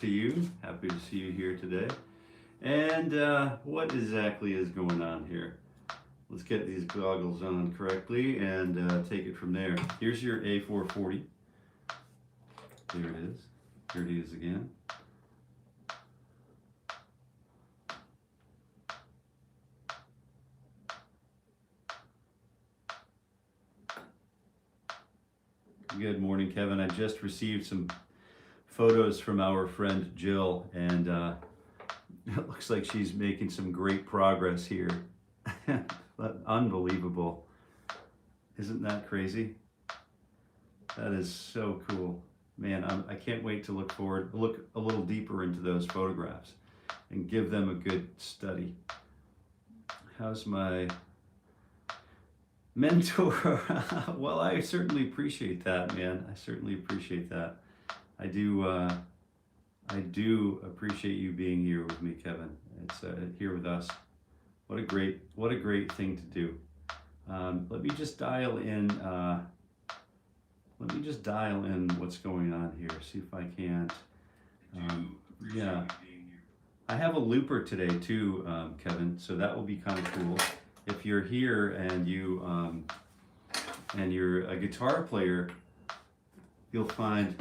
to you. Happy to see you here today. And what exactly is going on here? Let's get these goggles on correctly and take it from there. Here's your 𝗚𝗲𝗍𝗵. There it is. Here it is again. Good morning, Kevin. I just received some photos from our friend Jill, and it looks like she's making some great progress here. Unbelievable. Isn't that crazy? That is so cool. Man, I can't wait to look a little deeper into those photographs and give them a good study. How's my mentor? Well, I certainly appreciate that, man. I certainly appreciate that. I do appreciate you being here with me, Kevin. It's here with us. What a great thing to do. Let me just dial in. Let me just dial in what's going on here. See if I can't. Yeah, I have a looper today too, Kevin. So that will be kind of cool. If you're here and you're a guitar player, you'll find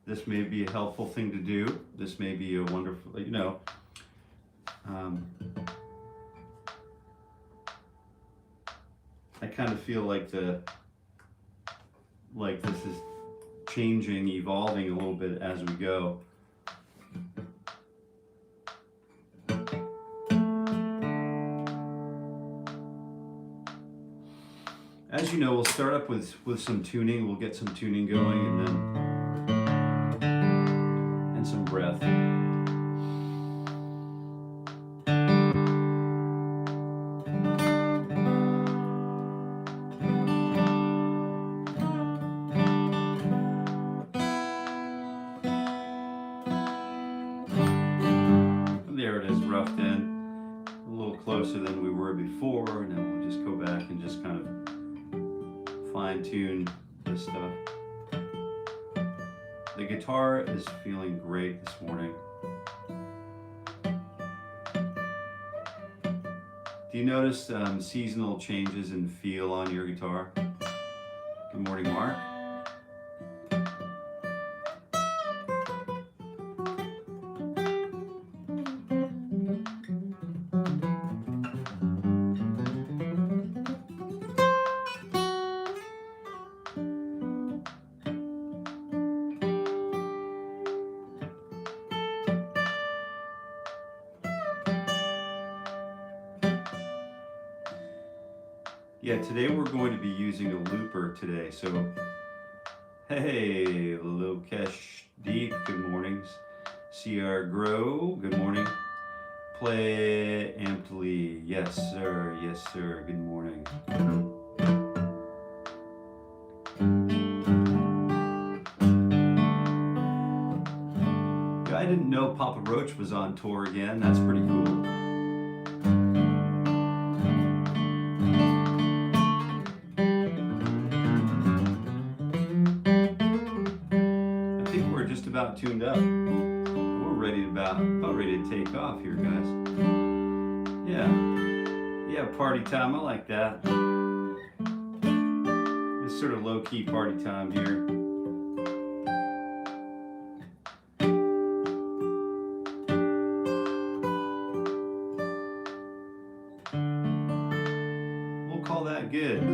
this may be a helpful thing to do. This may be a wonderful, you know, I kind of feel like this is changing, evolving a little bit as we go. As you know, we'll start up with some tuning. We'll get some tuning going, and then some breath. There it is, roughed in, a little closer than we were before, and then we'll just go back and just kind of fine-tune this stuff. The guitar is feeling great this morning. Do you notice seasonal changes in feel on your guitar? Good morning, Mark. Yeah, today we're going to be using a looper today. So, hey, Lokesh Deep, good mornings. 𝗚𝗲𝗍𝗵𝗁, good morning. 𝗚𝗲𝗶𝗵𝗁, yes sir, good morning. I didn't know Papa Roach was on tour again. That's pretty cool. About tuned up. We're ready about ready to take off here, guys. Yeah, party time. I like that. It's sort of low-key party time here. We'll call that good.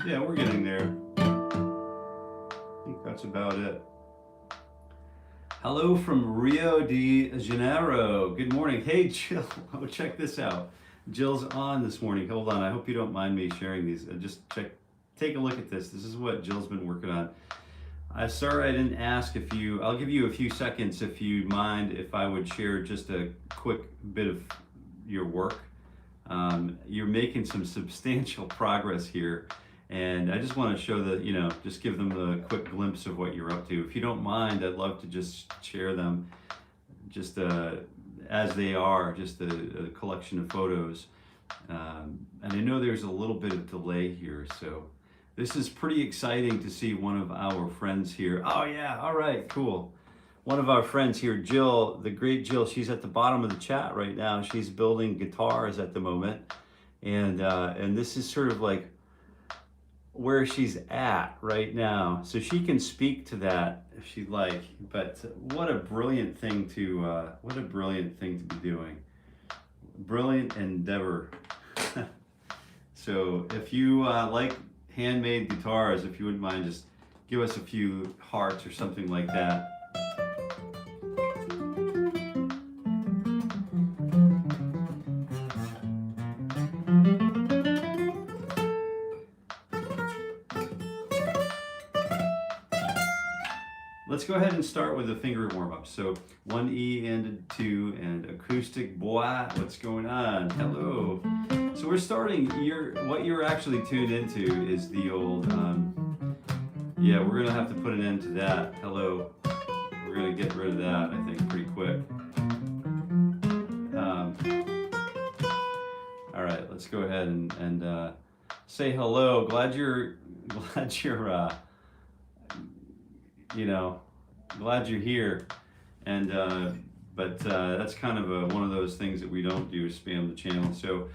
Yeah, we're getting there. I think that's about it. Hello from Rio de Janeiro. Good morning. Hey, Jill. Oh, check this out. Jill's on this morning. Hold on. I hope you don't mind me sharing these. Just take a look at this. This is what Jill's been working on. I'm sorry I didn't ask if you, I'll give you a few seconds if you mind if I would share just a quick bit of your work. You're making some substantial progress here, and I just want to show the, just give them the quick glimpse of what you're up to. If you don't mind, I'd love to just share them just as they are, just a collection of photos. And I know there's a little bit of delay here, so this is pretty exciting to see one of our friends here. Oh yeah, all right, cool. One of our friends here, Jill, the great Jill, she's at the bottom of the chat right now. She's building guitars at the moment. And this is sort of like where she's at right now. So she can speak to that if she'd like, but what a brilliant thing to be doing. Brilliant endeavor. So if you like handmade guitars, if you wouldn't mind, just give us a few hearts or something like that. Let's go ahead and start with the finger warm-up. So 1 E and 2 and acoustic 𝗏𝗏𝗆. What's going on? Hello. So we're starting, what you're actually tuned into is the old, yeah, we're gonna have to put an end to that. Hello. We're gonna get rid of that, I think, pretty quick. All right, let's go ahead and say hello. Glad you're glad you're here. And but that's kind of one of those things that we don't do, is spam the channel. So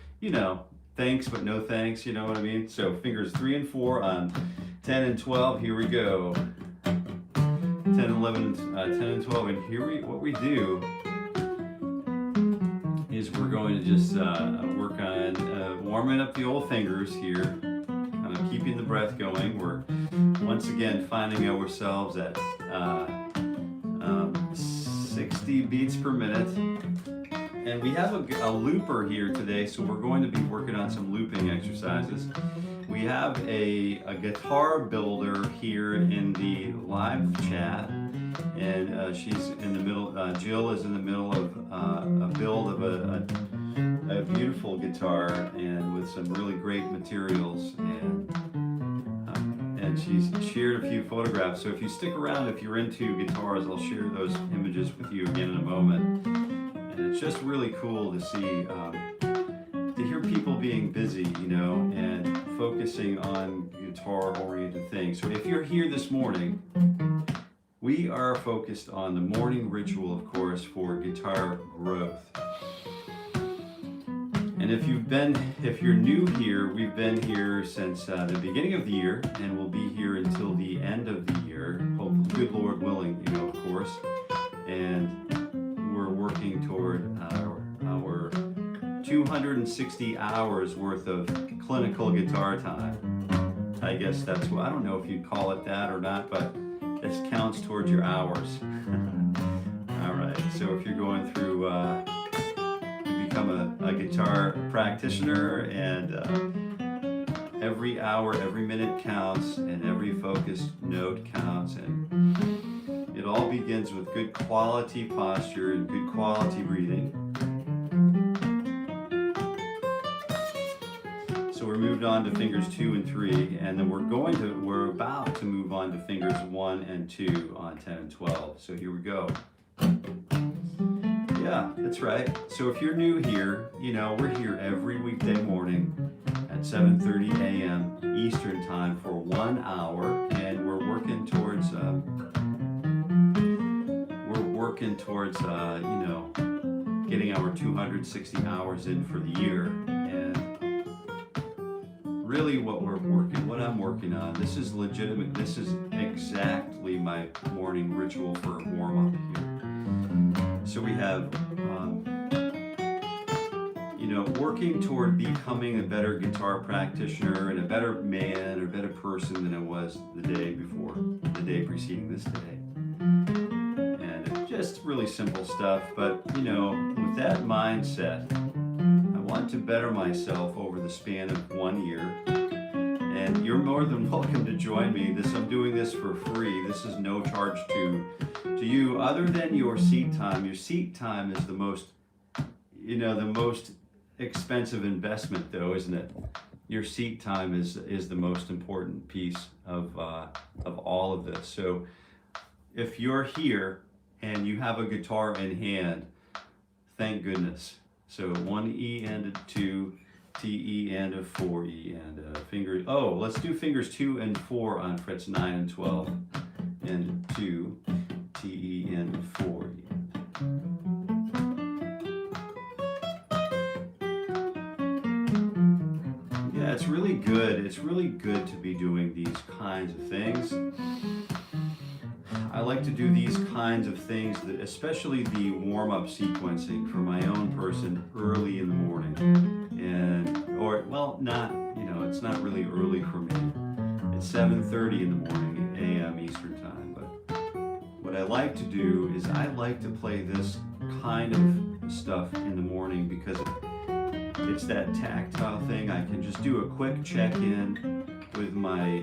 thanks but no thanks, you know what I mean? So fingers 3 and 4 on 10 and 12. Here we go. 10, 11, 10 and 12. And here what we do is we're going to just work on warming up the old fingers here, kind of keeping the breath going. We're once again finding ourselves at 60 beats per minute. And we have a looper here today, so we're going to be working on some looping exercises. We have a guitar builder here in the live chat, and she's in the middle, Jill is in the middle of a build of a beautiful guitar, and with some really great materials, and she's shared a few photographs. So if you stick around, if you're into guitars, I'll share those images with you again in a moment. And it's just really cool to see, to hear people being busy, and focusing on guitar-oriented things. So if you're here this morning, we are focused on the morning ritual, of course, for guitar growth. And if you're new here, we've been here since the beginning of the year, and we'll be here until the end of the year, hopefully, good Lord willing, of course. And we're working toward our 260 hours worth of clinical guitar time. I guess that's what, I don't know if you'd call it that or not, but this counts towards your hours. All right, so if you're going through, become a guitar practitioner, and every hour, every minute counts, and every focused note counts, and it all begins with good quality posture and good quality breathing. So we're moved on to fingers 2 and 3, and then we're about to move on to fingers 1 and 2 on 10 and 12. So here we go. Yeah, that's right. So if you're new here, we're here every weekday morning at 7:30 a.m. Eastern Time for 1 hour, and we're working towards getting our 260 hours in for the year. And really what I'm working on, this is legitimate, this is exactly my morning ritual for a warm-up here. So we have, working toward becoming a better guitar practitioner and a better man or better person than I was the day before, the day preceding this day. And just really simple stuff, but with that mindset, I want to better myself over the span of 1 year. And you're more than welcome to join me. I'm doing this for free. This is no charge to you other than your seat time. Your seat time is the most expensive investment, though, isn't it? Your seat time is the most important piece of all of this. So if you're here and you have a guitar in hand, thank goodness. So 1 E and a 2, T E and a 4 E and a finger. Oh, let's do fingers 2 and 4 on frets 9 and 12, and 2, T E and a 4 E. Yeah, it's really good. It's really good to be doing these kinds of things. I like to do these kinds of things, especially the warm-up sequencing for my own person early in the morning. It's not really early for me. It's 7:30 in the morning, a.m. Eastern time. But what I like to do is I like to play this kind of stuff in the morning because it's that tactile thing. I can just do a quick check-in with my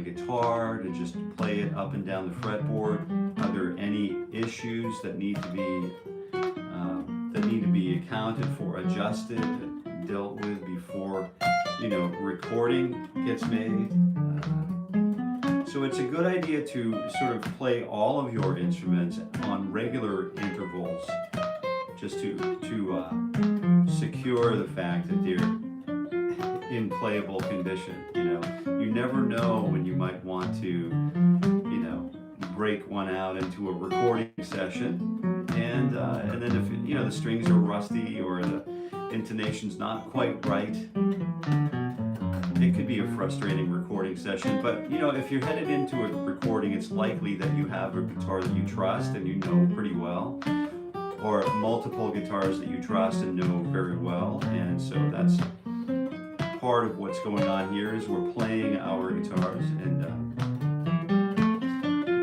guitar to just play it up and down the fretboard. Are there any issues that need to be accounted for, adjusted, dealt with before recording gets made? So it's a good idea to sort of play all of your instruments on regular intervals, just to secure the fact that they're in playable condition. You never know when you might want to break one out into a recording session, and then if the strings are rusty or the intonation's not quite right, it could be a frustrating recording session. But if you're headed into a recording, it's likely that you have a guitar that you trust and you know pretty well, or multiple guitars that you trust and know very well. And so that's part of what's going on here, is we're playing our guitars, and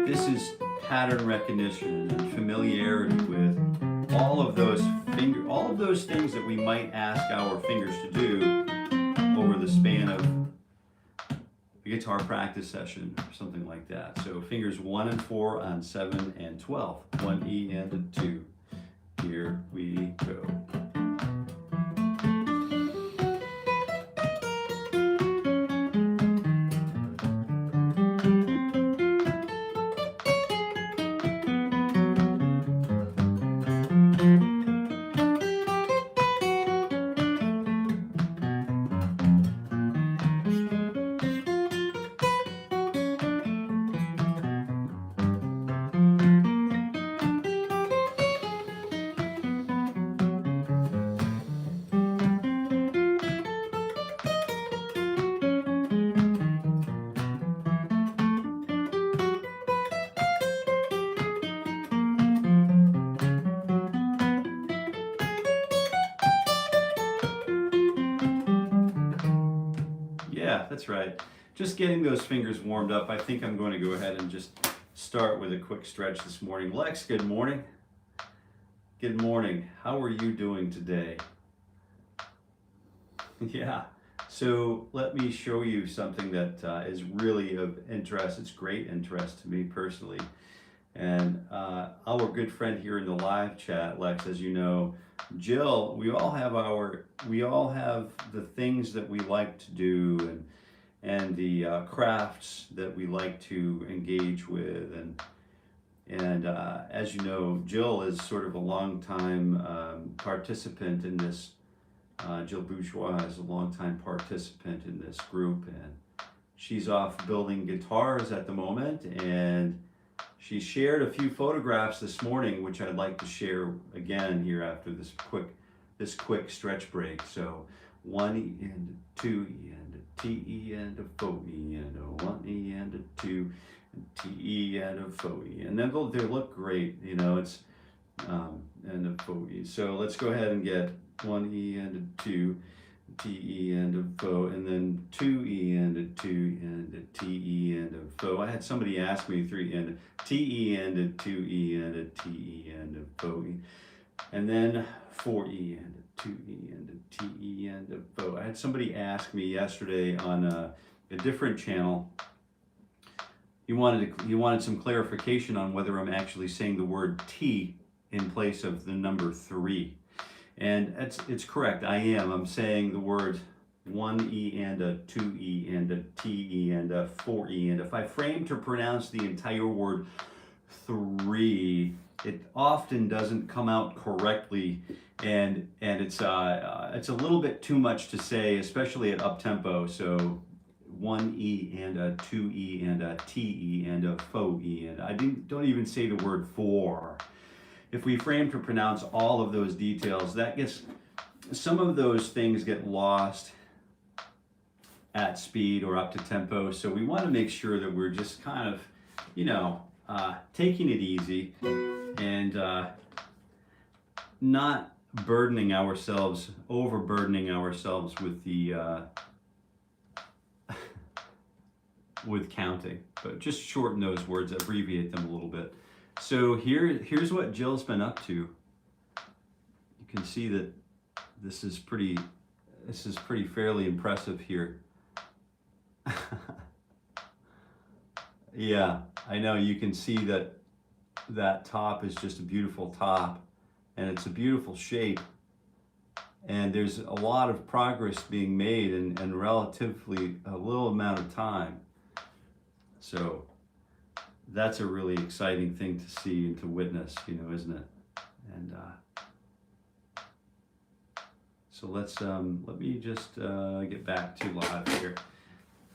this is pattern recognition and familiarity with all of those things that we might ask our fingers to do over the span of a guitar practice session or something like that. So fingers 1 and 4 on 7 and 12. 1 E and a 2. Here we go. Yeah, that's right. Just getting those fingers warmed up. I think I'm going to go ahead and just start with a quick stretch this morning. Lex, good morning. Good morning. How are you doing today? Yeah, so let me show you something that is really of interest. It's great interest to me personally. And our good friend here in the live chat, Lex, as you know, Jill, we all have the things that we like to do, and the crafts that we like to engage with, and as you know, Jill is sort of a long time participant in this. Jill Bourgeois is a long time participant in this group, and she's off building guitars at the moment, and she shared a few photographs this morning, which I'd like to share again here after this quick stretch break. So 1 E and a 2 E and a T E and a 4 E and a 1 E and a 2 and T E and a 4 E, and then they look great, it's and a 4 E. So let's go ahead and get one E and a 2, T-E and a 𝗏, and then 2E and a 2 and a T-E and a 𝗏. I had somebody ask me 3 and a T-E and a 2E and a T-E and a 𝗏, and then 4E and a 2E and a T-E and a 𝗏. I had somebody ask me yesterday on a different channel. He wanted some clarification on whether I'm actually saying the word T in place of the number 3. And it's correct, I am. I'm saying the words 1E and a 2E and a T-E and a 4E. And if I frame to pronounce the entire word 3, it often doesn't come out correctly, and it's a little bit too much to say, especially at up tempo. So 1E and a 2E and a T-E and a 𝗏-E, and I don't even say the word 4. If we frame to pronounce all of those details, that gets, some of those things get lost at speed or up to tempo. So we want to make sure that we're just kind of, you know, taking it easy and not burdening ourselves, overburdening ourselves with the with counting, but just shorten those words, abbreviate them a little bit. So here's what Jill's been up to. You can see that this is pretty fairly impressive here. Yeah, I know, you can see that that top is just a beautiful top, and it's a beautiful shape, and there's a lot of progress being made in relatively a little amount of time. So that's a really exciting thing to see and to witness, you know, isn't it? And so let's let me just get back to live here.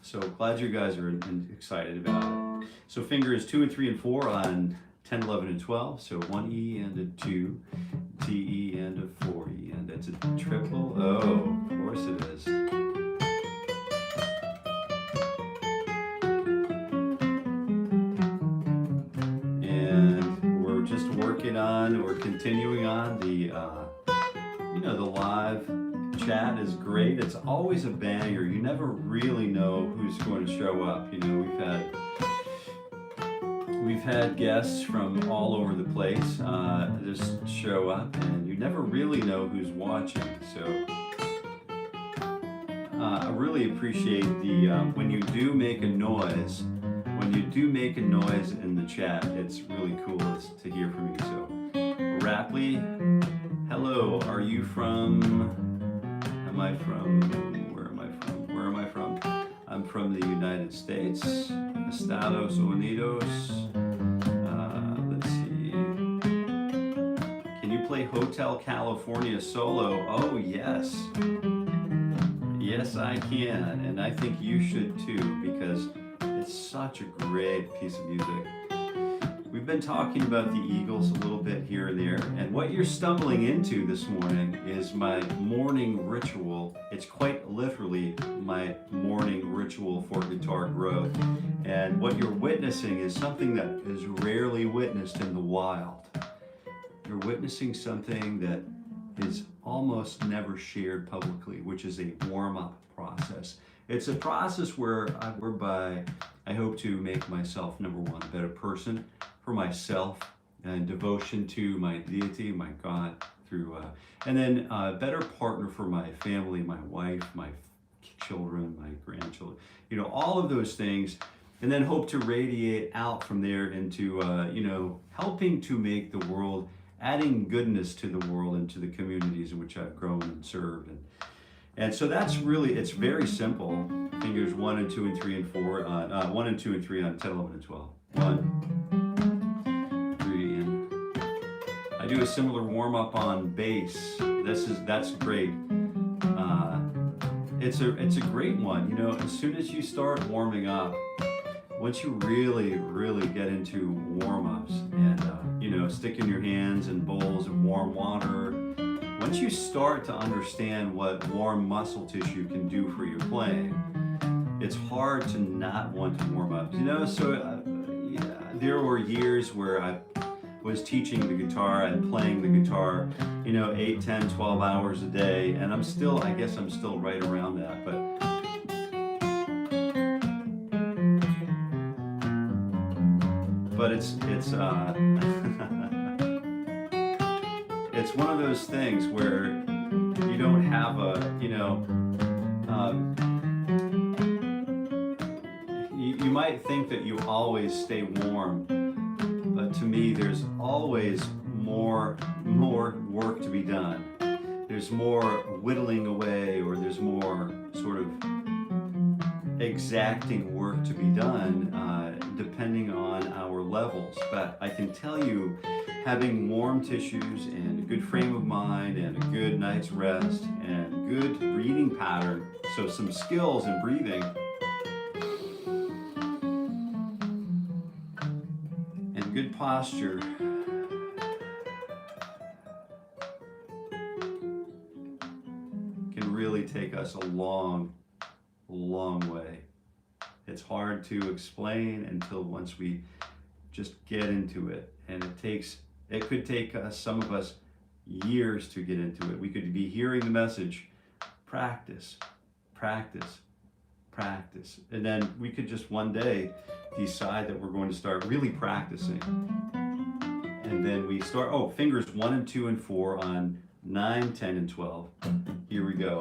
So glad you guys are excited about it. So fingers 2 and 3 and 4 on 10, 11, and 12. So 1E and a 2, T-E and a 4E, and that's a triple O. Of course it is. We're continuing on the, you know, the live chat is great. It's always a banger. You never really know who's going to show up. You know, we've had guests from all over the place just show up, and you never really know who's watching. So I really appreciate the when you do make a noise. When you do make a noise in the chat, it's really cool to hear from you. So, 𝗏𝗏𝗏𝗵, hello, are you from, am I from, where am I from? I'm from the United States, Estados Unidos. Let's see. Can you play Hotel California solo? Oh, yes. Yes, I can, and I think you should too, because it's such a great piece of music. We've been talking about the Eagles a little bit here and there, and what you're stumbling into this morning is my morning ritual. It's quite literally my morning ritual for guitar growth. And what you're witnessing is something that is rarely witnessed in the wild. You're witnessing something that is almost never shared publicly, which is a warm-up process. It's a process whereby I hope to make myself, number one, a better person for myself, and devotion to my deity, my God, through, and then a better partner for my family, my wife, my children, my grandchildren, you know, all of those things, and then hope to radiate out from there into, you know, helping to make the world, adding goodness to the world and to the communities in which I've grown and served. And so that's really, it's very simple. Fingers 1 and 2 and 3 and 4 on 1 and 2 and 3 on 10, 11, and 12. 1, 3, and I do a similar warm up on bass. That's great. It's a great one. You know, as soon as you start warming up, once you really get into warm-ups and you know, sticking your hands in bowls of warm water, once you start to understand what warm muscle tissue can do for your playing, it's hard to not want to warm up. You know, so yeah, there were years where was teaching the guitar and playing the guitar, you know, 8, 10, 12 hours a day, and I'm still, I guess I'm still right around that, but it's it's one of those things where you don't have a, you know, you might think that you always stay warm, but to me there's always more work to be done. There's more whittling away, or there's more sort of exacting work to be done, depending on our levels. But I can tell you, having warm tissues and a good frame of mind and a good night's rest and good breathing pattern, so some skills in breathing, and good posture, can really take us a long way. It's hard to explain until once we just get into it, and it could take some of us years to get into it. We could be hearing the message, practice, practice, practice, and then we could just one day decide that we're going to start really practicing, and then we start, oh, fingers 1 and 2 and 4 on 9, 10, and 12. Here we go.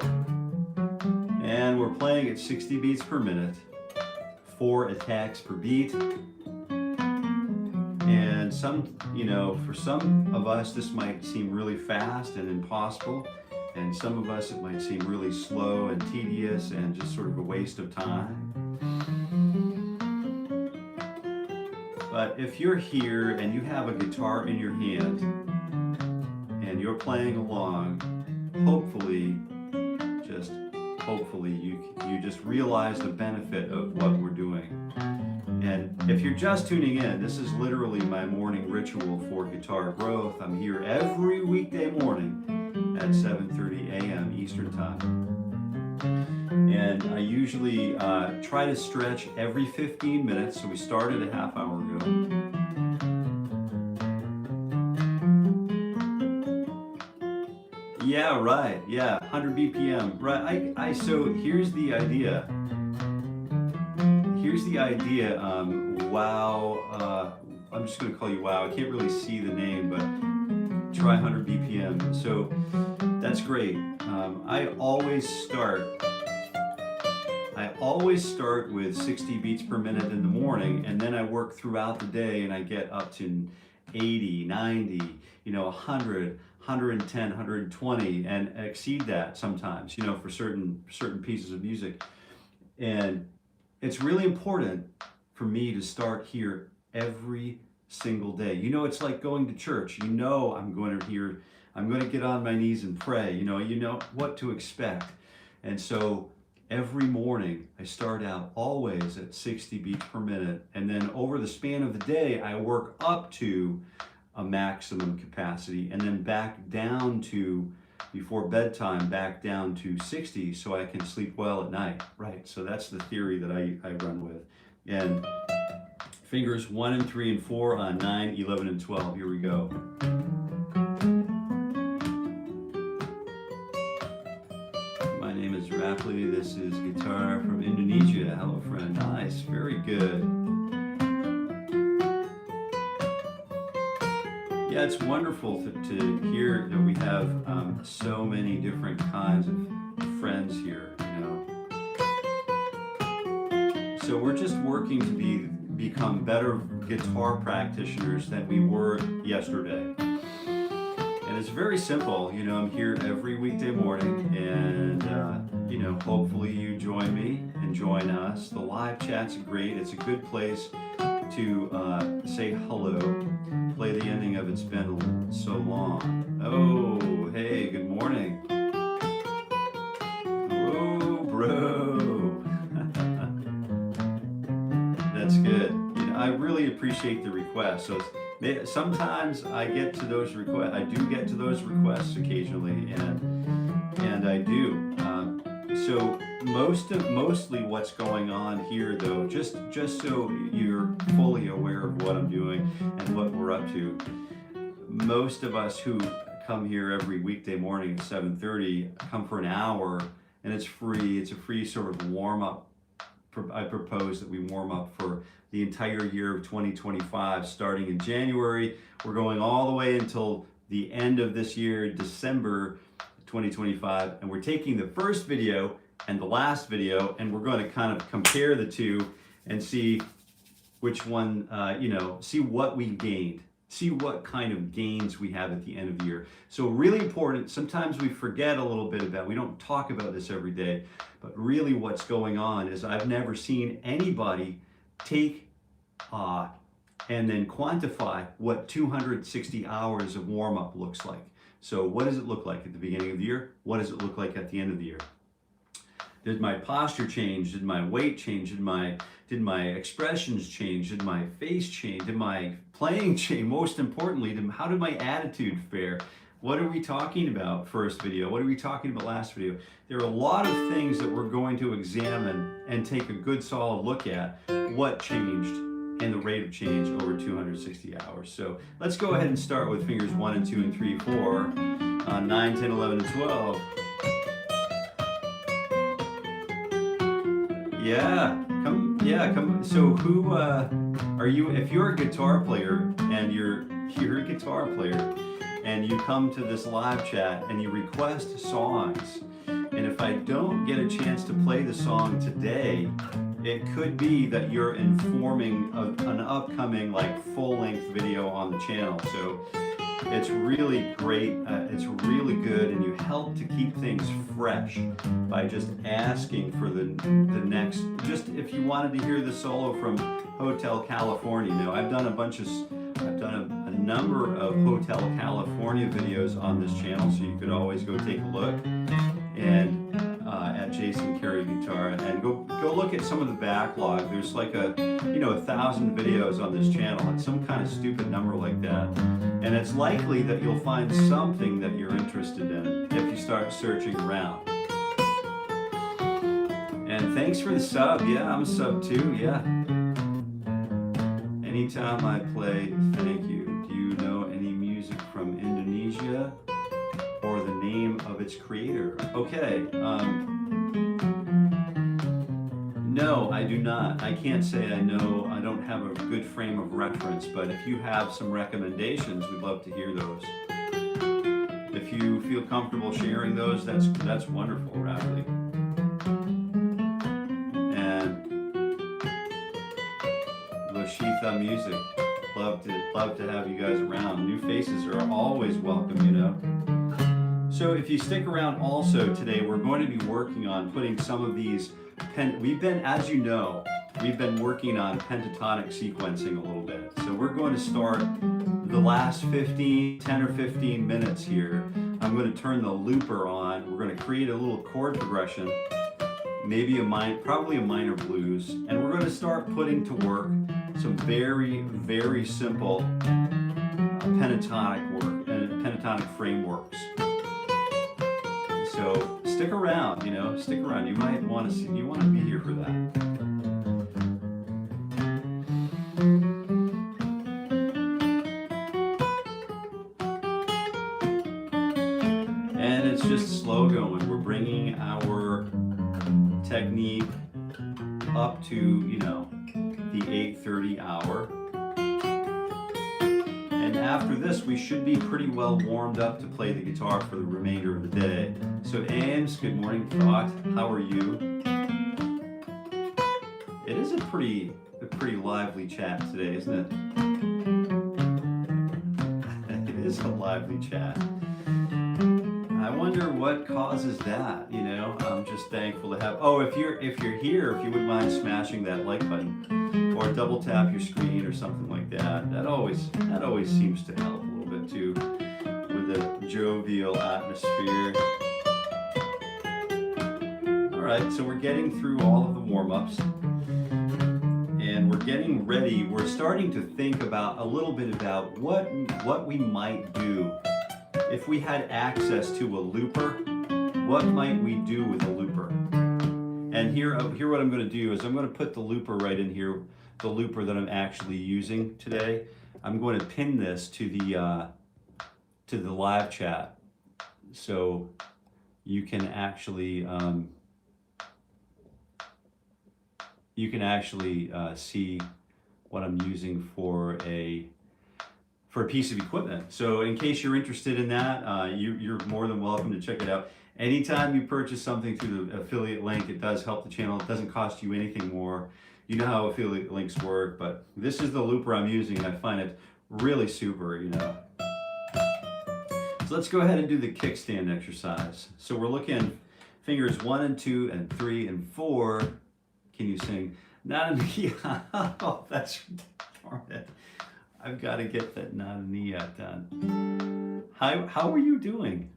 And we're playing at 60 beats per minute, 4 attacks per beat. And some, you know, for some of us this might seem really fast and impossible, and some of us it might seem really slow and tedious and just sort of a waste of time. But if you're here and you have a guitar in your hand and you're playing along, hopefully you just realize the benefit of what we're doing. And if you're just tuning in, this is literally my morning ritual for guitar growth. I'm here every weekday morning at 7:30 a.m. Eastern Time. And I usually try to stretch every 15 minutes, so we started a half hour ago. Yeah, right, yeah, 100 BPM, right, so here's the idea. Wow, I'm just gonna call you Wow. I can't really see the name, but try 100 BPM, so that's great. I always start with 60 beats per minute in the morning, and then I work throughout the day, and I get up to 80, 90, you know, 100, 110, 120, and exceed that sometimes, you know, for certain pieces of music. And it's really important for me to start here every single day. You know, it's like going to church. You know, I'm going to get on my knees and pray. You know what to expect. And so every morning I start out always at 60 beats per minute, and then over the span of the day I work up to a maximum capacity, and then back down to, before bedtime, back down to 60 so I can sleep well at night. Right, so that's the theory that I run with. And fingers 1 and 3 and 4 on 9, 11, and 12. Here we go. My name is 𝗟𝗲𝗿. This is guitar from Indonesia. Hello, friend. Nice, very good. Yeah, it's wonderful to hear that we have so many different kinds of friends here, you know. So we're just working to become better guitar practitioners than we were yesterday. And it's very simple, you know, I'm here every weekday morning, and you know, hopefully you join me and join us. The live chat's great. It's a good place to say hello, play the ending of It's Been So Long. Oh, hey, good morning. Oh, bro. That's good. You know, I really appreciate the request. So sometimes I get to those requests. I do get to those requests occasionally, and I do. So mostly what's going on here, though, just so you're fully aware of what I'm doing and what we're up to. Most of us who come here every weekday morning at 7:30 come for an hour, and it's free. It's a free sort of warm-up. I propose that we warm up for the entire year of 2025, starting in January. We're going all the way until the end of this year, December 2025, and we're taking the first video and the last video, and we're going to kind of compare the two and see which one, see what we gained, see what kind of gains we have at the end of the year. So really important, sometimes we forget a little bit about, we don't talk about this every day, but really what's going on is I've never seen anybody take and then quantify what 260 hours of warm-up looks like. So what does it look like at the beginning of the year? What does it look like at the end of the year? Did my posture change? Did my weight change? Did my expressions change? Did my face change? Did my playing change? Most importantly, how did my attitude fare? What are we talking about first video? What are we talking about last video? There are a lot of things that we're going to examine and take a good solid look at what changed and the rate of change over 260 hours. So let's go ahead and start with fingers 1 and 2 and 3, 4, 9, 10, 11, and 12. Yeah, come. So who are you? If you're a guitar player and you're a guitar player and you come to this live chat and you request songs, and if I don't get a chance to play the song today, it could be that you're informing an upcoming full-length video on the channel. So it's really great, it's really good, and you help to keep things fresh by just asking for the next, just if you wanted to hear the solo from Hotel California. Now I've done a number of Hotel California videos on this channel, so you could always go take a look and at Jason Carey Guitar, and go look at some of the backlog. There's like 1,000 videos on this channel. It's some kind of stupid number like that, and it's likely that you'll find something that you're interested in if you start searching around. And thanks for the sub. Yeah, I'm a sub too. Yeah. Anytime I play, thank you. Do you know any music from Indonesia or the name of its creator? Okay. No, I do not. I can't say I know. I don't have a good frame of reference, but if you have some recommendations, we'd love to hear those. If you feel comfortable sharing those, that's wonderful, Radley. And 𝗚𝗲𝗍𝗿 music. Love to have you guys around. New faces are always welcome, you know. So if you stick around also today, we're going to be working on putting some of these as you know, we've been working on pentatonic sequencing a little bit. So we're going to start the last 10 or 15 minutes here. I'm going to turn the looper on. We're going to create a little chord progression, maybe probably a minor blues, and we're going to start putting to work some very, very simple pentatonic work and pentatonic frameworks. So stick around, stick around. You might want to you want to be here for that. And it's just slow going. We're bringing our technique up to, the 8:30 hour. And after this, we should be pretty well warmed up to play the guitar for the remainder of the day. So 𝗚𝗲𝗍𝗿, good morning, Thought. How are you? It is a pretty lively chat today, isn't it? It is a lively chat. I wonder what causes that, I'm just thankful to have, if you're here, if you wouldn't mind smashing that like button or double tap your screen or something like that. That always seems to help a little bit too with the jovial atmosphere. All right, so we're getting through all of the warm-ups and we're getting ready. We're starting to think about a little bit about what we might do if we had access to a looper. What might we do with a looper? And here what I'm going to do is I'm going to put the looper right in here, the looper that I'm actually using today. I'm going to pin this to the live chat, so you can actually see what I'm using for a piece of equipment. So in case you're interested in that, you're more than welcome to check it out. Anytime you purchase something through the affiliate link, it does help the channel. It doesn't cost you anything more. You know how affiliate links work, but this is the looper I'm using, and I find it really super, you know. So let's go ahead and do the kickstand exercise. So we're looking fingers 1 and 2 and 3 and 4. Can you sing? Not a knee. Oh, that's darn it. I've got to get that not a knee done. How are you doing?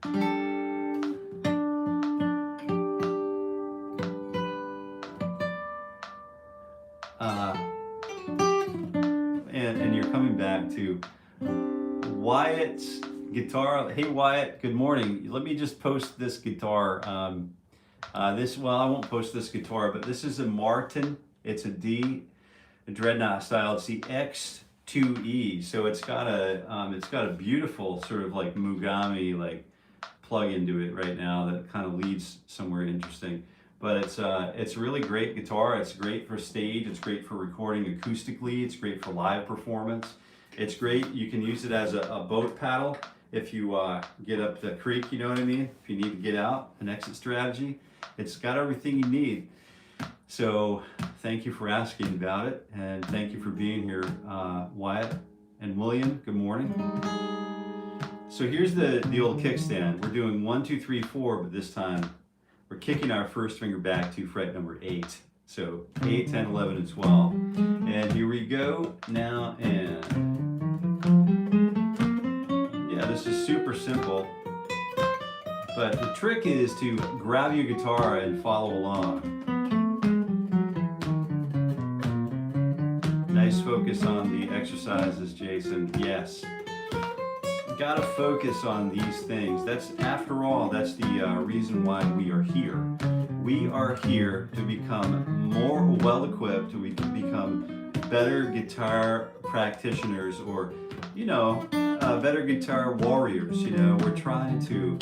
And you're coming back to Wyatt's guitar. Hey Wyatt, good morning. Let me just post this guitar. Well, I won't post this guitar, but this is a Martin. It's a dreadnought style. It's the X2E. So it's got a beautiful sort of like 𝗚𝗏𝗶𝗵𝘁 like plug into it right now that kind of leads somewhere interesting. But it's a really great guitar. It's great for stage. It's great for recording acoustically. It's great for live performance. It's great. You can use it as a boat paddle if you get up the creek, you know what I mean? If you need to get out, an exit strategy. It's got everything you need. So thank you for asking about it, and thank you for being here, Wyatt and William. Good morning. So here's the old kickstand. We're doing 1, 2, 3, 4, but this time we're kicking our first finger back to fret number 8. So 8, 10, 11, and 12. And here we go. Now and yeah, this is super simple. But the trick is to grab your guitar and follow along. Nice focus on the exercises, Jason. Yes. Gotta focus on these things. That's, after all, that's the reason why we are here. We are here to become more well-equipped, to become better guitar practitioners, or, you know, better guitar warriors. You know, we're trying to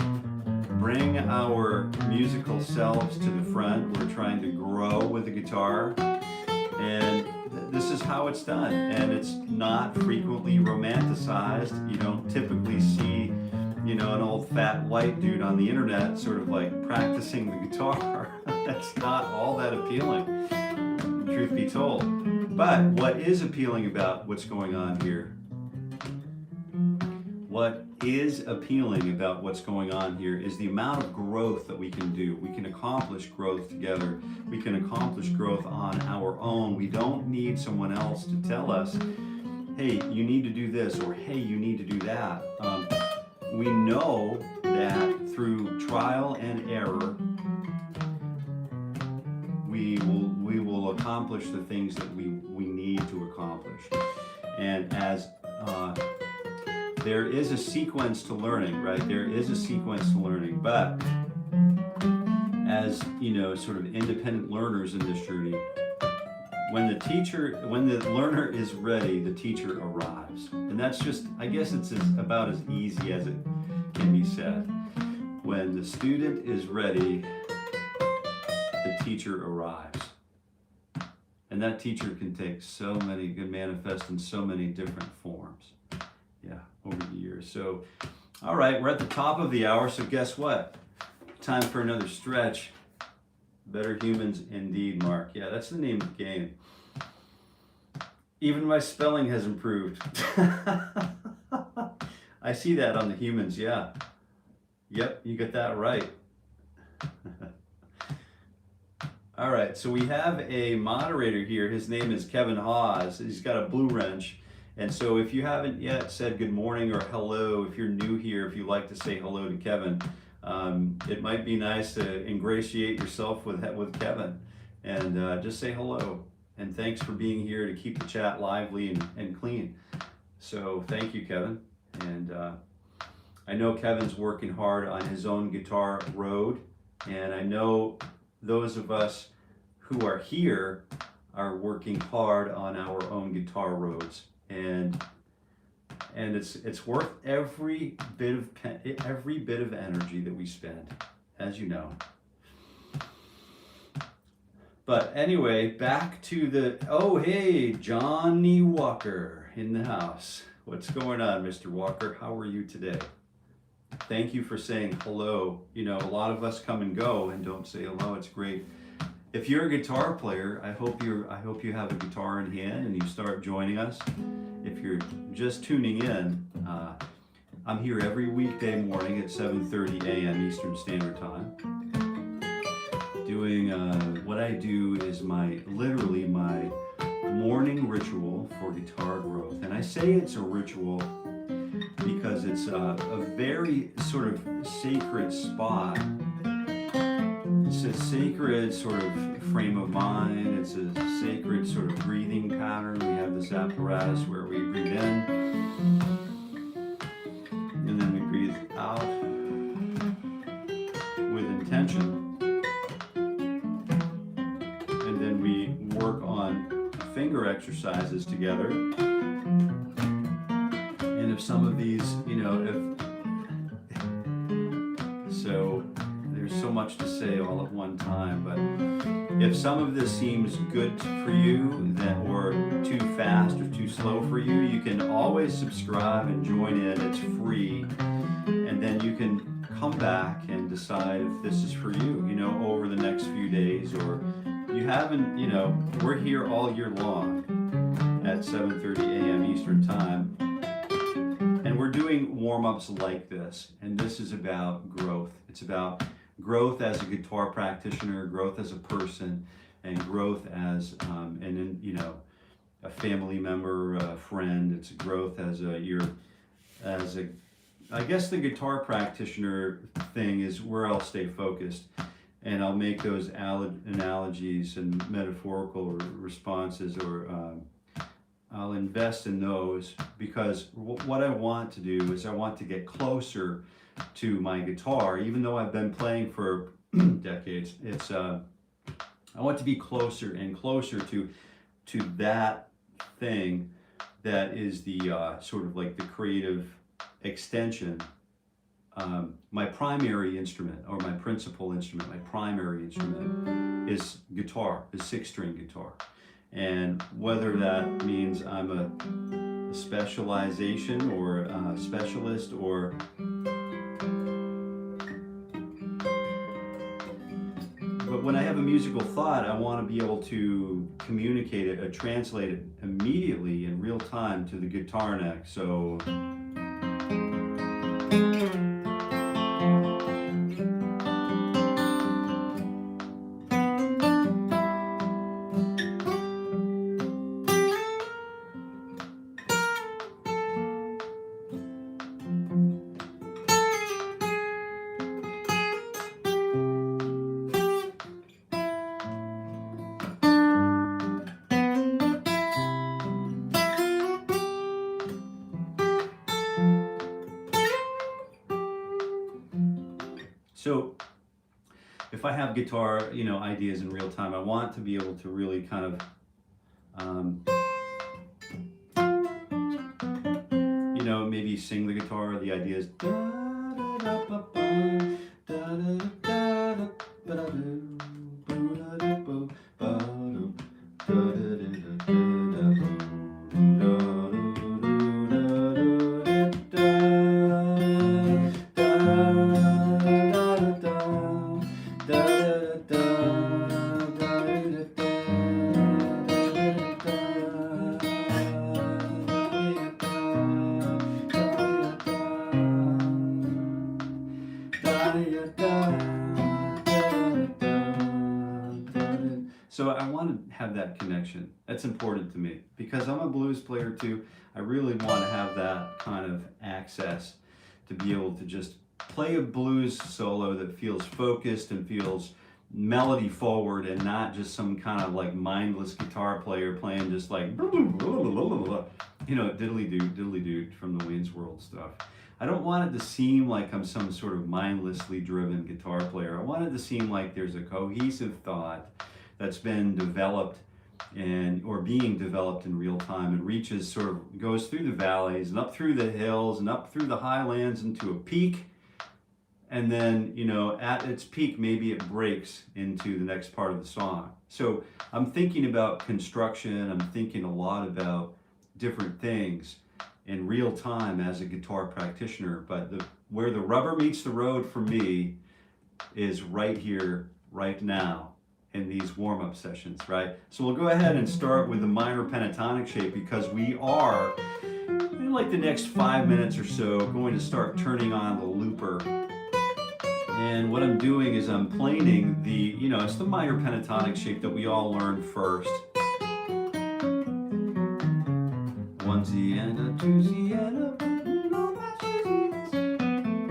bring our musical selves to the front. We're trying to grow with the guitar, and this is how it's done. And it's not frequently romanticized. You don't typically see, you know, an old fat white dude on the internet sort of like practicing the guitar. That's not all that appealing, truth be told. But what is appealing about what's going on here, what is appealing about what's going on here is the amount of growth that we can do. We can accomplish growth together. We can accomplish growth on our own. We don't need someone else to tell us, hey, you need to do this, or hey, you need to do that. We know that through trial and error, we will accomplish the things that we need to accomplish. And as there is a sequence to learning, right? There is a sequence to learning, but as, you know, sort of independent learners in this journey, when the learner is ready, the teacher arrives. And that's just, I guess it's about as easy as it can be said. When the student is ready, the teacher arrives. And that teacher can take so many, can manifest in so many different forms. Yeah, over the years. So, all right, we're at the top of the hour, so guess what? Time for another stretch. Better humans indeed, Mark. Yeah, that's the name of the game. Even my spelling has improved. I see that on the humans, yeah. Yep, you got that right. All right, so we have a moderator here. His name is 𝗚𝗏𝗆𝗍. He's got a blue wrench. And so if you haven't yet said good morning or hello, if you're new here, if you'd like to say hello to Kevin, it might be nice to ingratiate yourself with Kevin and just say hello. And thanks for being here to keep the chat lively and clean. So thank you, Kevin. And I know Kevin's working hard on his own guitar road. And I know those of us who are here are working hard on our own guitar roads, and it's worth every bit of energy that we spend, as you know. But anyway, back to the, oh hey, Johnny Walker in the house. What's going on, Mr. Walker? How are you today? Thank you for saying hello. You know, a lot of us come and go and don't say hello. It's great. If you're a guitar player, I hope you have a guitar in hand and you start joining us. If you're just tuning in, I'm here every weekday morning at 7:30 a.m. Eastern Standard Time. Doing what I do is literally my morning ritual for guitar growth. And I say it's a ritual because it's a very sort of sacred spot. It's a sacred sort of frame of mind. It's a sacred sort of breathing pattern. We have this apparatus where we breathe in and then we breathe out with intention. And then we work on finger exercises together. And if some of these, you know, so there's so much to say all at one time, but if some of this seems good for you, or too fast or too slow for you, you can always subscribe and join in. It's free, and then you can come back and decide if this is for you, you know, over the next few days, or you haven't, you know, we're here all year long at 7:30 a.m. Eastern Time. And we're doing warm-ups like this, and this is about growth. It's about growth as a guitar practitioner, growth as a person, and growth as a family member, a friend. It's growth as I guess the guitar practitioner thing is where I'll stay focused, and I'll make those analogies and metaphorical responses, or I'll invest in those, because what I want to do is I want to get closer to my guitar. Even though I've been playing for decades, I want to be closer and closer to that thing that is the sort of like the creative extension. My primary instrument, or my principal instrument, my primary instrument is guitar, is 6-string guitar. And whether that means I'm a specialization or a specialist, or but when I have a musical thought, I want to be able to communicate it, or translate it immediately in real time to the guitar neck. So So if I have guitar, you know, ideas in real time, I want to be able to really kind of, you know, maybe sing the guitar. The idea is So I want to have that connection. That's important to me because I'm a blues player too. I really want to have that kind of access to be able to just play a blues solo that feels focused and feels melody forward, and not just some kind of like mindless guitar player playing just like, you know, diddly-doo from the Wayne's World stuff. I don't want it to seem like I'm some sort of mindlessly driven guitar player. I want it to seem like there's a cohesive thought. that's been developed or being developed in real time, and reaches sort of goes through the valleys and up through the hills and up through the highlands into a peak, and then, you know, at its peak maybe it breaks into the next part of the song. So I'm thinking about construction, I'm thinking a lot about different things in real time as a guitar practitioner, but where the rubber meets the road for me is right here, right now, in these warm-up sessions, right? So we'll go ahead and start with the minor pentatonic shape, because we are, in like the next 5 minutes or so, going to start turning on the looper. And what I'm doing is I'm planing the, you know, it's the minor pentatonic shape that we all learned first. 1Z and a 2Z and a...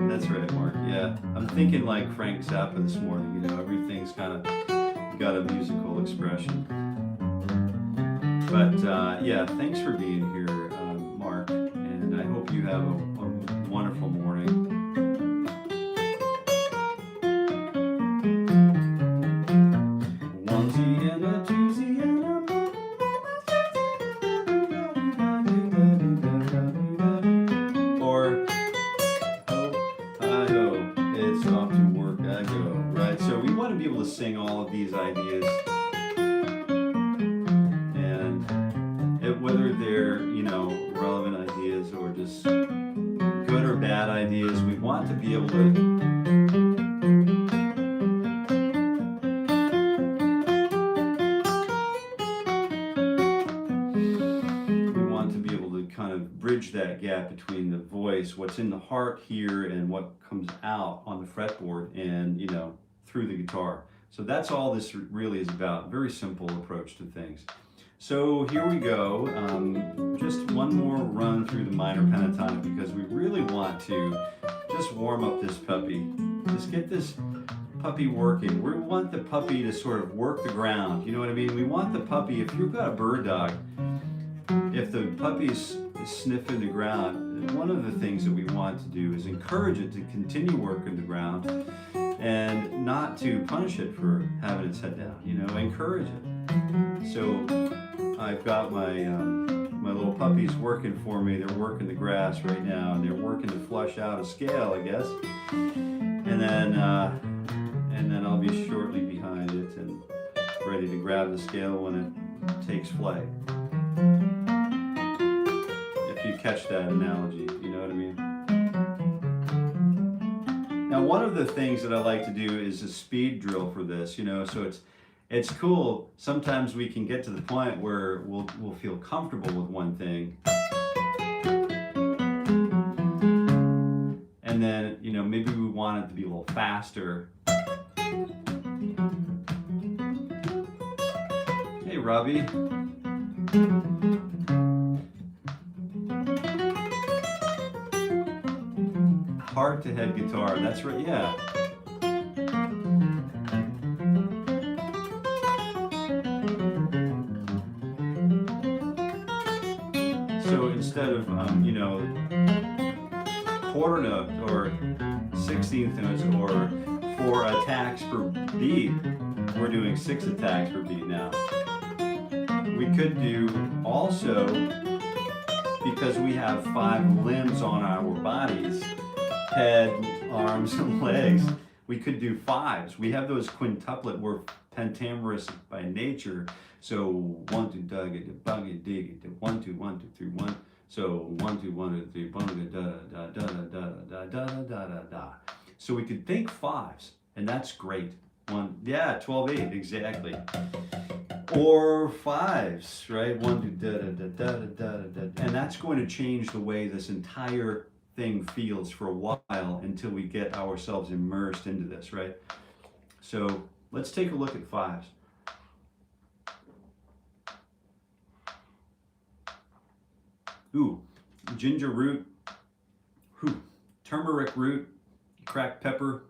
That's right, Mark, yeah. I'm thinking like Frank Zappa this morning, you know, everything's kind of got a musical expression. But yeah, thanks for being here, Mark, and I hope you have a wonderful morning. Sing all of these ideas, and whether they're, you know, relevant ideas or just good or bad ideas, we want to be able to kind of bridge that gap between the voice, what's in the heart here, and what comes out on the fretboard and, you know, through the guitar. So that's all this really is about. Very simple approach to things. So here we go. Just one more run through the minor pentatonic, because we really want to just warm up this puppy. Just get this puppy working. We want the puppy to sort of work the ground. You know what I mean? We want the puppy, if you've got a bird dog, if the puppy's sniffing the ground, one of the things that we want to do is encourage it to continue working the ground, and not to punish it for having its head down, you know, encourage it. So I've got my my little puppies working for me. They're working the grass right now, and they're working to flush out a scale, I guess. And then I'll be shortly behind it and ready to grab the scale when it takes flight. If you catch that analogy, you know what I mean? Now, one of the things that I like to do is a speed drill for this, you know, so it's cool. Sometimes we can get to the point where we'll feel comfortable with one thing, and then, you know, maybe we want it to be a little faster. Hey, Robbie. Heart to head guitar, that's right, yeah. So instead of, you know, quarter note or 16th notes or 4 attacks per beat, we're doing 6 attacks per beat now. We could do also, because we have 5 limbs on our bodies, head, arms, and legs, we could do 5s. We have those quintuplet. We're pentamerous by nature. So 1 2 dug it, bug it, dig it, 1 2 1 2 3 1. So 1 2 1 2 3 bung it, da da da da da da da da da da da. So we could think 5s, and that's great. 12/8 exactly. Or 5s, right? 1 2 da da da da da da da, and that's going to change the way this entire thing feels for a while until we get ourselves immersed into this, right? So let's take a look at 5s. Ooh, ginger root, turmeric root, cracked pepper,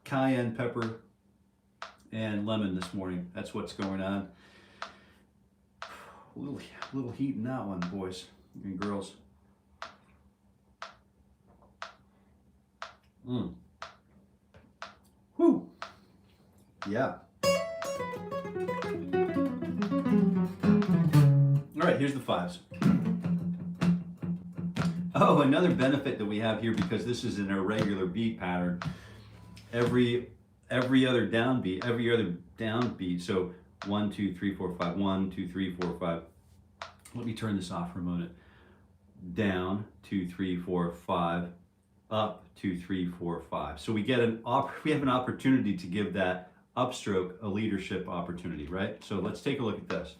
cayenne pepper, and lemon this morning. That's what's going on. A little heat in that one, boys and girls. Whew. Yeah. All right, here's the 5s. Oh, another benefit that we have here, because this is an irregular beat pattern, every other downbeat, so 1, 2, 3, 4, 5, 1, 2, 3, 4, 5. Let me turn this off for a moment. Down, 2, 3, 4, 5, up, 2, 3, 4, 5. So we have an opportunity to give that upstroke a leadership opportunity, right? So let's take a look at this.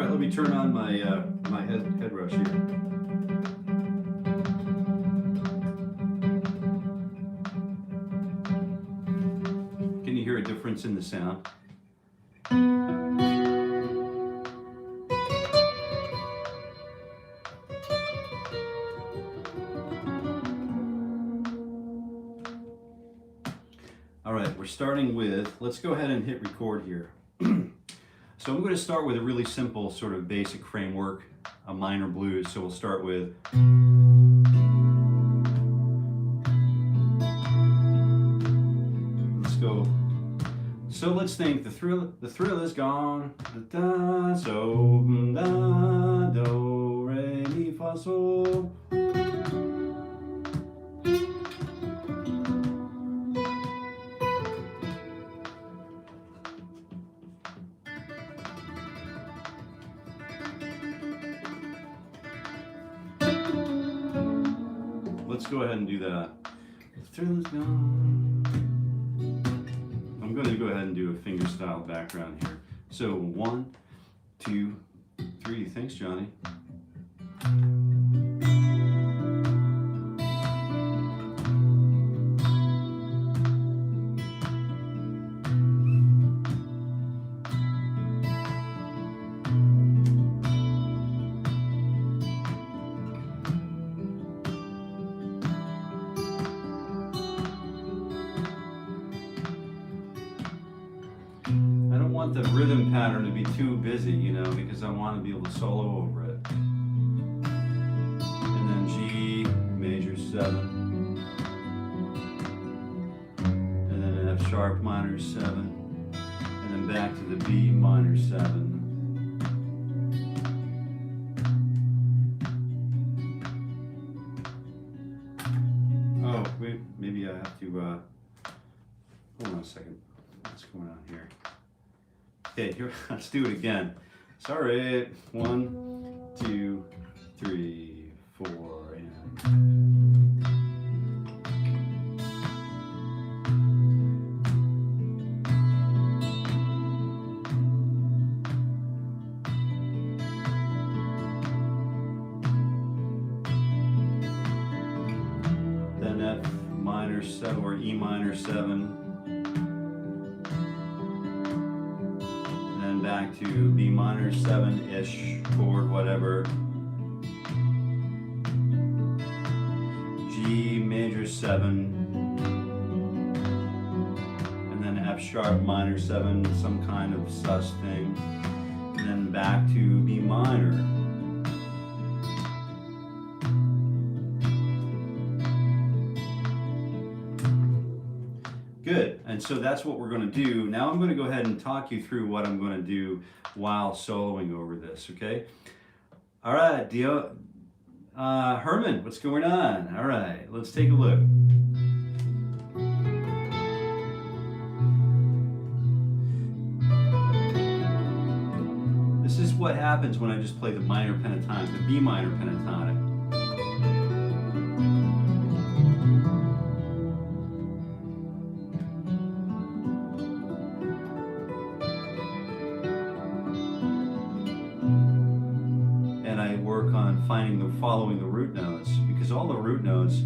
Let me turn on my my HeadRush here. Can you hear a difference in the sound? All right, we're starting with, let's go ahead and hit record here. So I'm going to start with a really simple sort of basic framework, a minor blues. So we'll start with, let's go. So let's think the thrill is gone. Da, da, so da, do, re, mi, fa, sol. Let's go ahead and do that. I'm going to go ahead and do a finger style background here. So 1, 2, 3. Thanks, Johnny. The rhythm pattern to be too busy, you know, because I want to be able to solo over it. And then G major 7, and then an F sharp minor 7, and then back to the B minor 7. Oh wait, maybe I have to hold on a second. What's going on here? Okay, here, let's do it again. Sorry. 1, 2, 3, 4, and. Then F minor 7 or E minor 7. Back to B minor 7-ish chord, whatever. G major 7, and then F sharp minor 7, some kind of sus thing, and then back to B minor. Good, and so that's what we're going to do. Now I'm going to go ahead and talk you through what I'm going to do while soloing over this, okay? All right, Herman, what's going on? All right, let's take a look. This is what happens when I just play the minor pentatonic, the B minor pentatonic. following the root notes, because all the root notes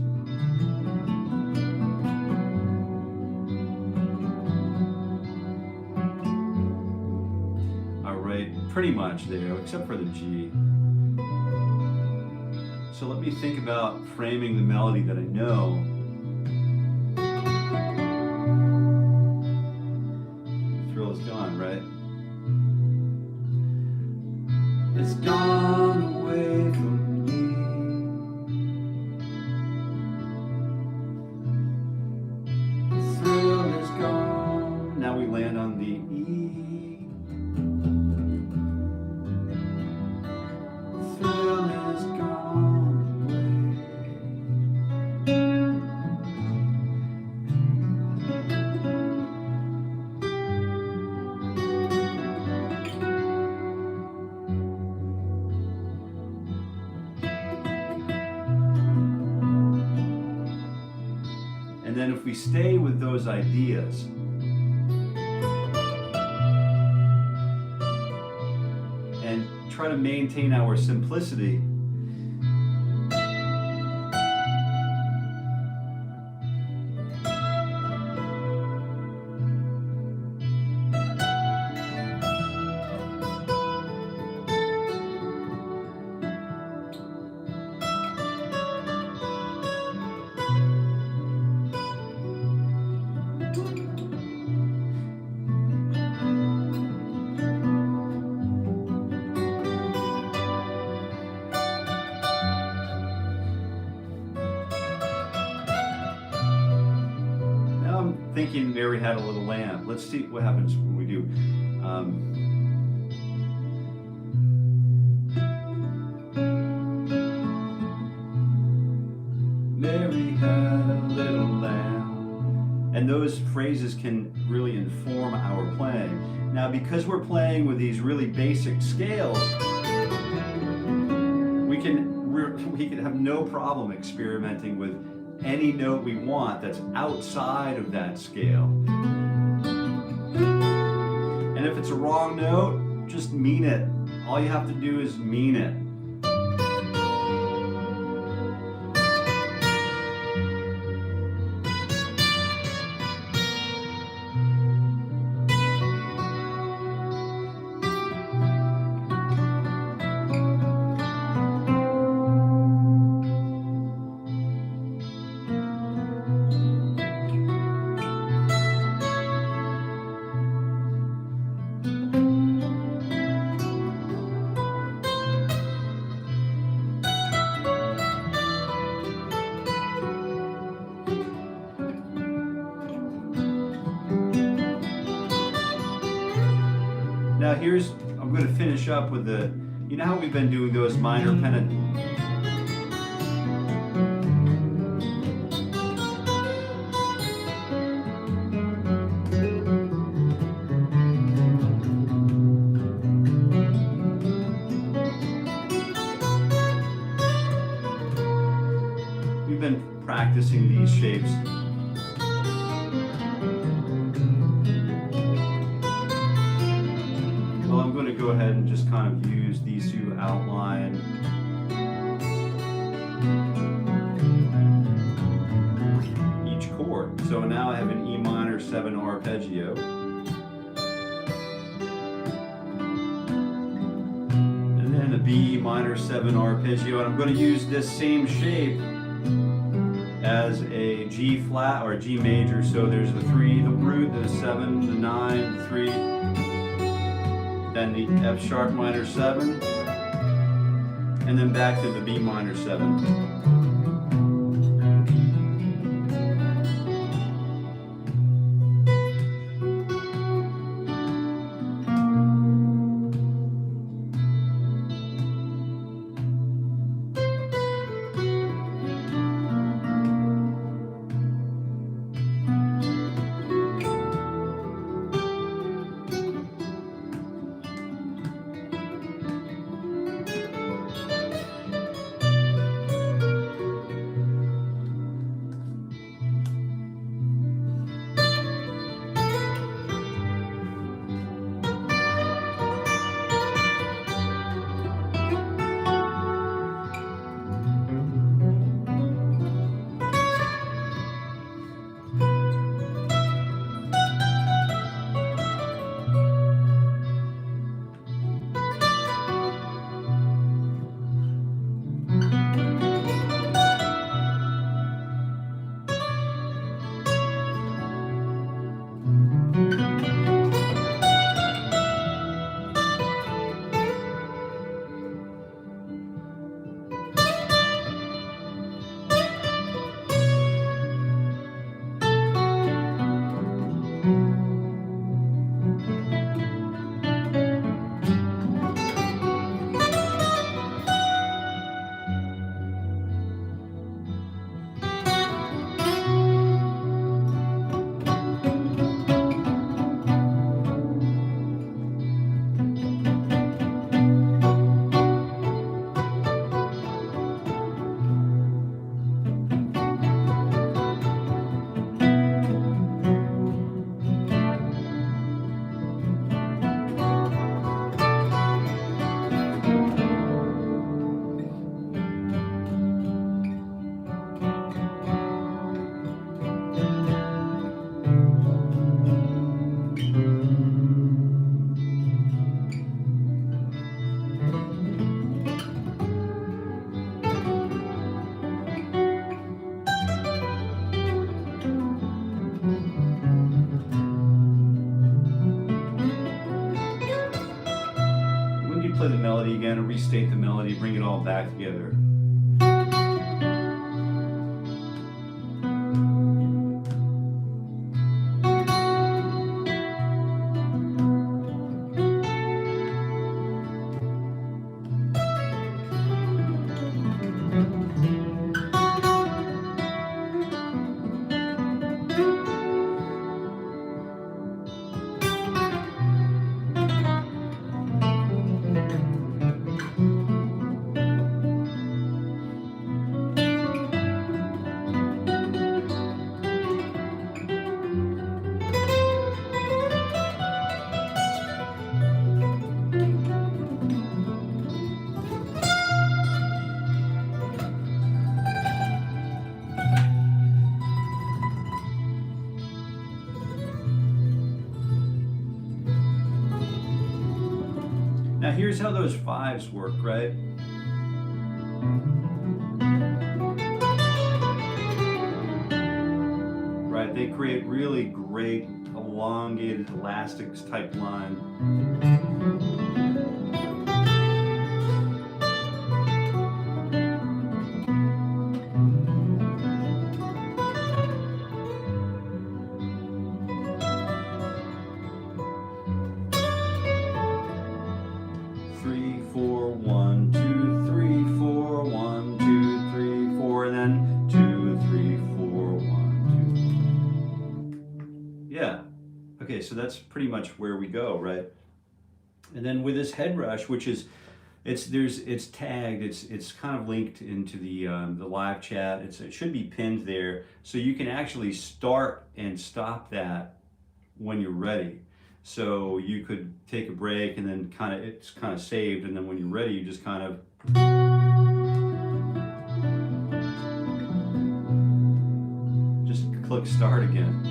are right pretty much there, except for the G. So let me think about framing the melody that I know. The thrill is gone, right? It's gone away from me. The thrill is gone. Now we land on the E. The thrill is gone And then if we stay with those ideas, and try to maintain our simplicity, thinking Mary Had a Little Lamb. Let's see what happens when we do. Mary had a little lamb. And those phrases can really inform our playing. Now, because we're playing with these really basic scales, we can have no problem experimenting with any note we want that's outside of that scale. And if it's a wrong note, just mean it. All you have to do is mean it. Now I'm going to finish up with the, you know how we've been doing those minor pentatonics? We've been practicing these shapes. I'm going to go ahead and just kind of use these to outline each chord. So now I have an E minor 7 arpeggio. And then a B minor 7 arpeggio. And I'm going to use this same shape as a G flat or a G major. So there's the 3, the root, the 7, the 9, the 3. Then the F sharp minor 7, and then back to the B minor 7. Play the melody again and restate the melody, bring it all back together. Now here's how those fives work, right? Right, they create really great elongated elastics type line. So that's pretty much where we go, right? And then with this HeadRush, which is, it's tagged, it's kind of linked into the live chat. It should be pinned there, so you can actually start and stop that when you're ready. So you could take a break and then it's kind of saved, and then when you're ready, you just kind of just click start again.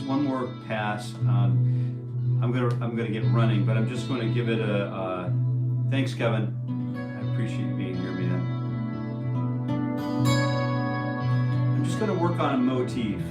One more pass. I'm gonna get running, but I'm just going to give it a thanks, Kevin. I appreciate you being here, man. I'm just going to work on a motif.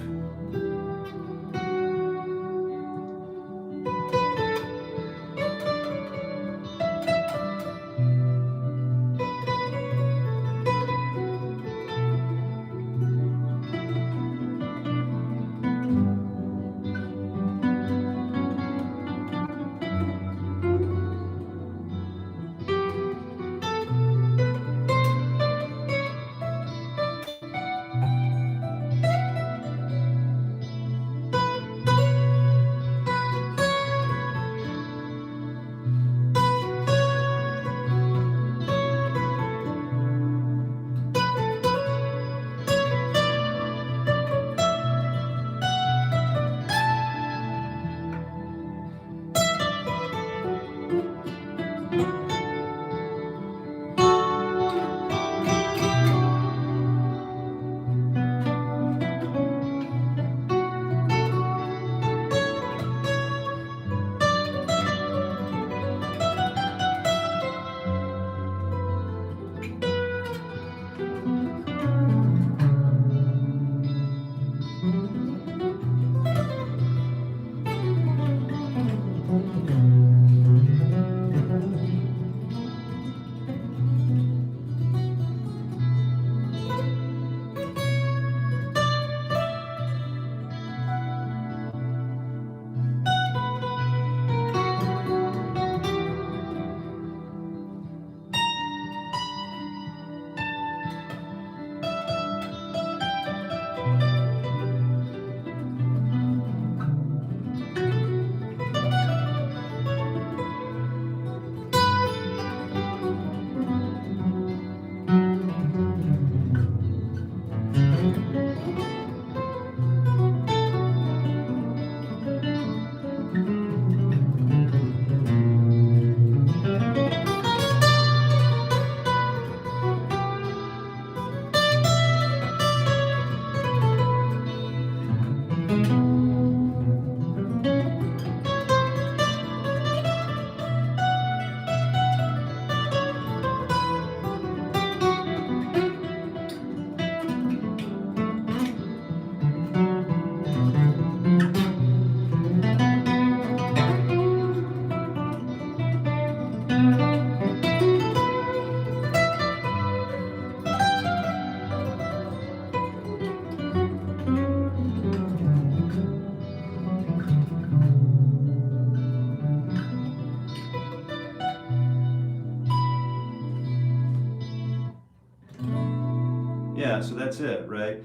Yeah, so that's it, right?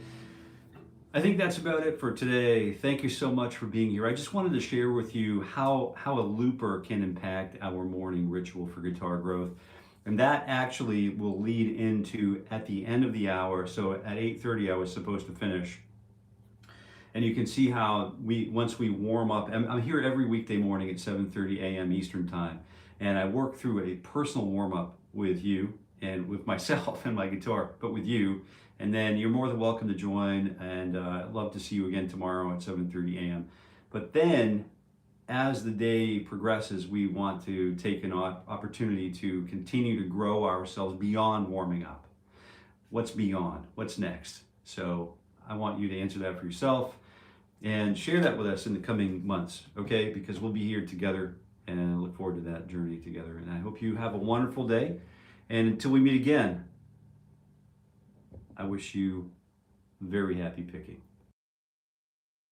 I think that's about it for today. Thank you so much for being here. I just wanted to share with you how a looper can impact our morning ritual for guitar growth. And that actually will lead into at the end of the hour. So at 8:30 I was supposed to finish. And you can see how once we warm up, I'm here every weekday morning at 7:30 a.m. Eastern time. And I work through a personal warm up with you and with myself and my guitar, but with you. And then you're more than welcome to join, and I'd love to see you again tomorrow at 7:30 a.m. But then, as the day progresses, we want to take an opportunity to continue to grow ourselves beyond warming up. What's beyond? What's next? So I want you to answer that for yourself and share that with us in the coming months, okay? Because we'll be here together, and I look forward to that journey together. And I hope you have a wonderful day. And until we meet again, I wish you very happy picking.